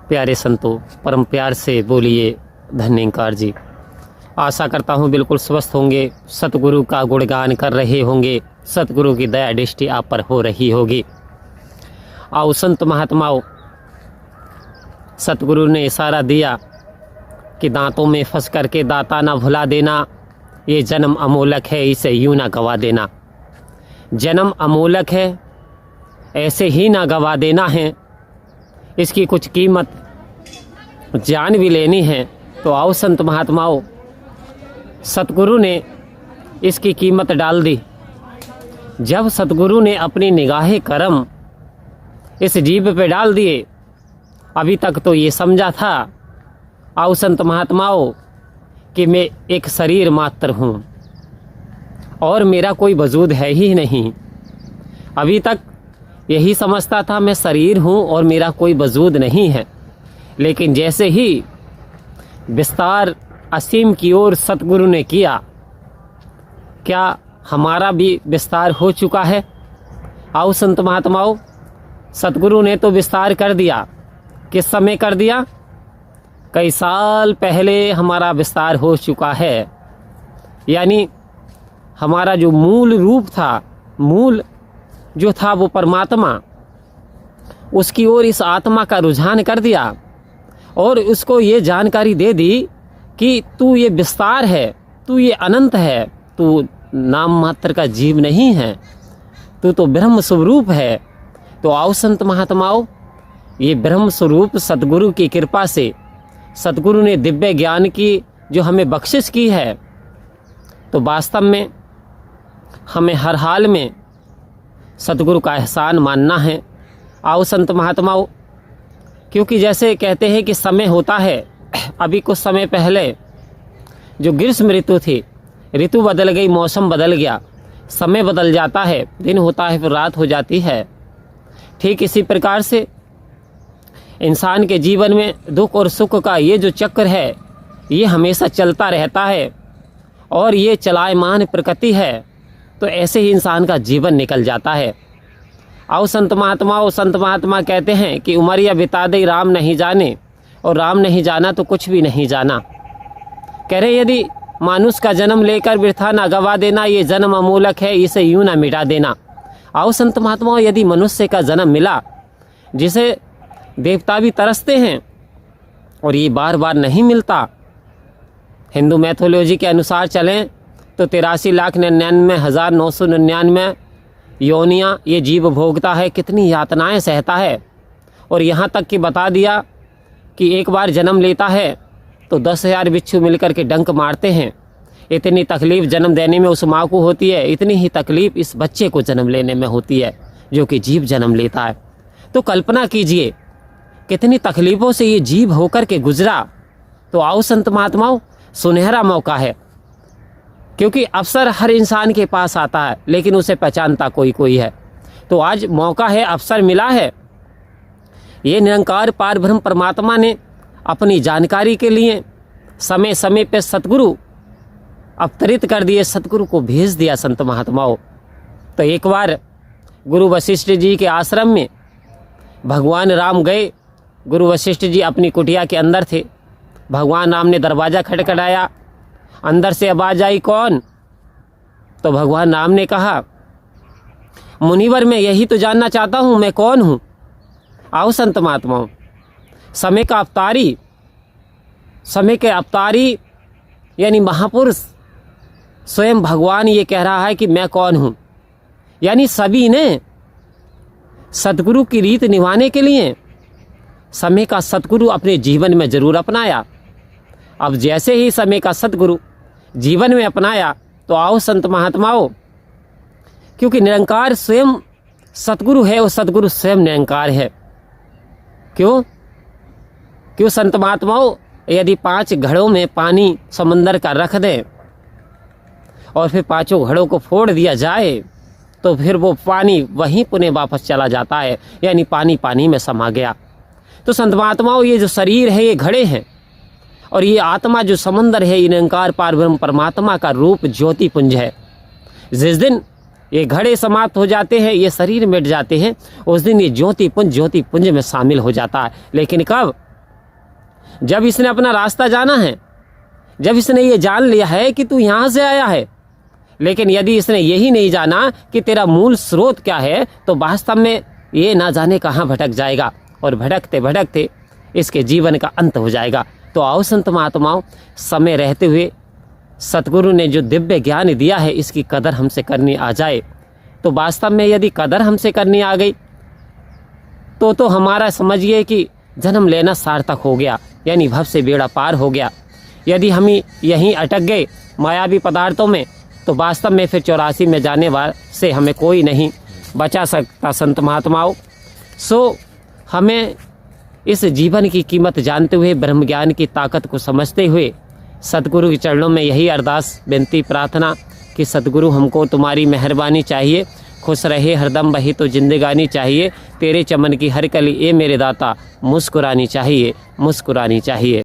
प्यारे संतों, परम प्यार से बोलिए धन्यकार जी। आशा करता हूँ बिल्कुल स्वस्थ होंगे, सतगुरु का गुणगान कर रहे होंगे, सतगुरु की दया दृष्टि आप पर हो रही होगी। आओ संत महात्माओं, सतगुरु ने इशारा दिया कि दांतों में फंस करके दाता ना भुला देना, ये जन्म अमोलक है, इसे यूं ना गवा देना। जन्म अमोलक है, ऐसे ही ना गवा देना है, इसकी कुछ कीमत जान भी लेनी है। तो आओ संत महात्माओं, सतगुरु ने इसकी कीमत डाल दी। जब सतगुरु ने अपनी निगाहे करम इस जीव पे डाल दिए, अभी तक तो ये समझा था, आओ संत महात्माओं, कि मैं एक शरीर मात्र हूँ और मेरा कोई वजूद है ही नहीं। अभी तक यही समझता था मैं शरीर हूँ और मेरा कोई वजूद नहीं है। लेकिन जैसे ही विस्तार असीम की ओर सतगुरु ने किया, क्या हमारा भी विस्तार हो चुका है? आओ संत महात्माओं, सतगुरु ने तो विस्तार कर दिया। किस समय कर दिया? कई साल पहले हमारा विस्तार हो चुका है। यानी हमारा जो मूल रूप था, मूल जो था वो परमात्मा, उसकी ओर इस आत्मा का रुझान कर दिया और उसको ये जानकारी दे दी कि तू ये विस्तार है, तू ये अनंत है, तू नाम मात्र का जीव नहीं है, तू तो ब्रह्म स्वरूप है। तो आओ संत महात्माओं, ये ब्रह्म स्वरूप सतगुरु की कृपा से, सतगुरु ने दिव्य ज्ञान की जो हमें बख्शिश की है, तो वास्तव में हमें हर हाल में सतगुरु का एहसान मानना है। आओ संत महात्माओं, क्योंकि जैसे कहते हैं कि समय होता है, अभी कुछ समय पहले जो ग्रीष्म ऋतु थी, ऋतु बदल गई, मौसम बदल गया, समय बदल जाता है, दिन होता है फिर रात हो जाती है। ठीक इसी प्रकार से इंसान के जीवन में दुख और सुख का ये जो चक्र है, ये हमेशा चलता रहता है और ये चलायमान प्रकृति है। तो ऐसे ही इंसान का जीवन निकल जाता है। आओ संत महात्माओं, संत महात्मा कहते हैं कि उमरिया बिता दे राम नहीं जाने, और राम नहीं जाना तो कुछ भी नहीं जाना। कह रहे यदि मानुष का जन्म लेकर वृथा ना गवा देना, ये जन्म अमूलक है, इसे यूं ना मिटा देना। आओ संत महात्माओं, यदि मनुष्य का जन्म मिला जिसे देवता भी तरसते हैं और ये बार बार नहीं मिलता, हिंदू मैथोलॉजी के अनुसार चलें तो 83,99,999 योनियाँ ये जीव भोगता है, कितनी यातनाएं सहता है। और यहाँ तक कि बता दिया कि एक बार जन्म लेता है तो 10,000 बिच्छू मिलकर के डंक मारते हैं। इतनी तकलीफ़ जन्म देने में उस माँ को होती है, इतनी ही तकलीफ़ इस बच्चे को जन्म लेने में होती है जो कि जीव जन्म लेता है। तो कल्पना कीजिए कितनी तकलीफ़ों से ये जीव होकर के गुजरा। तो आओ संत महात्माओं, सुनहरा मौका है, क्योंकि अवसर हर इंसान के पास आता है लेकिन उसे पहचानता कोई कोई है। तो आज मौका है, अवसर मिला है। ये निरंकार पार ब्रह्म परमात्मा ने अपनी जानकारी के लिए समय समय पे सतगुरु अवतरित कर दिए, सतगुरु को भेज दिया संत महात्माओं। तो एक बार गुरु वशिष्ठ जी के आश्रम में भगवान राम गए। गुरु वशिष्ठ जी अपनी कुटिया के अंदर थे। भगवान राम ने दरवाज़ा खटखटाया, अंदर से आवाज़ आई, कौन? तो भगवान राम ने कहा, मुनिवर मैं यही तो जानना चाहता हूँ, मैं कौन हूँ। आओ संत महात्माओं, समय का अवतारी, समय के अवतारी यानी महापुरुष स्वयं भगवान ये कह रहा है कि मैं कौन हूँ। यानी सभी ने सतगुरु की रीत निभाने के लिए समय का सतगुरु अपने जीवन में जरूर अपनाया। अब जैसे ही समय का सतगुरु जीवन में अपनाया, तो आओ संत महात्माओं, क्योंकि निरंकार स्वयं सतगुरु है और सतगुरु स्वयं निरंकार है। क्यों संत महात्माओं, यदि 5 घड़ों में पानी समंदर का रख दें और फिर 5 घड़ों को फोड़ दिया जाए, तो फिर वो पानी वहीं पुनः वापस चला जाता है, यानी पानी पानी में समा गया। तो संत महात्माओं, ये जो शरीर है ये घड़े हैं और ये आत्मा जो समंदर है, ये निरंकार पार ब्रह्म परमात्मा का रूप ज्योति पुंज है। जिस दिन ये घड़े समाप्त हो जाते हैं, ये शरीर मिट जाते हैं, उस दिन ये ज्योति पुंज में शामिल हो जाता है। लेकिन कब? जब इसने अपना रास्ता जाना है, जब इसने ये जान लिया है कि तू यहाँ से आया है, लेकिन यदि इसने यही नहीं जाना कि तेरा मूल स्रोत क्या है, तो वास्तव में ये ना जाने कहाँ भटक जाएगा और भटकते भटकते इसके जीवन का अंत हो जाएगा। तो आओ संत महात्माओं, समय रहते हुए सतगुरु ने जो दिव्य ज्ञान दिया है इसकी कदर हमसे करनी आ जाए। तो वास्तव में यदि कदर हमसे करनी आ गई तो हमारा समझिए कि जन्म लेना सार्थक हो गया, यानी भव से बेड़ा पार हो गया। यदि हम यहीं अटक गए मायावी पदार्थों में, तो वास्तव में फिर 84 में जाने वाले से हमें कोई नहीं बचा सकता संत महात्माओं। सो हमें इस जीवन की कीमत जानते हुए, ब्रह्म ज्ञान की ताकत को समझते हुए सतगुरु के चरणों में यही अरदास विनती प्रार्थना कि सतगुरु हमको तुम्हारी मेहरबानी चाहिए, खुश रहे हरदम वही तो जिंदगानी चाहिए, तेरे चमन की हर कली ए मेरे दाता मुस्कुरानी चाहिए, मुस्कुरानी चाहिए।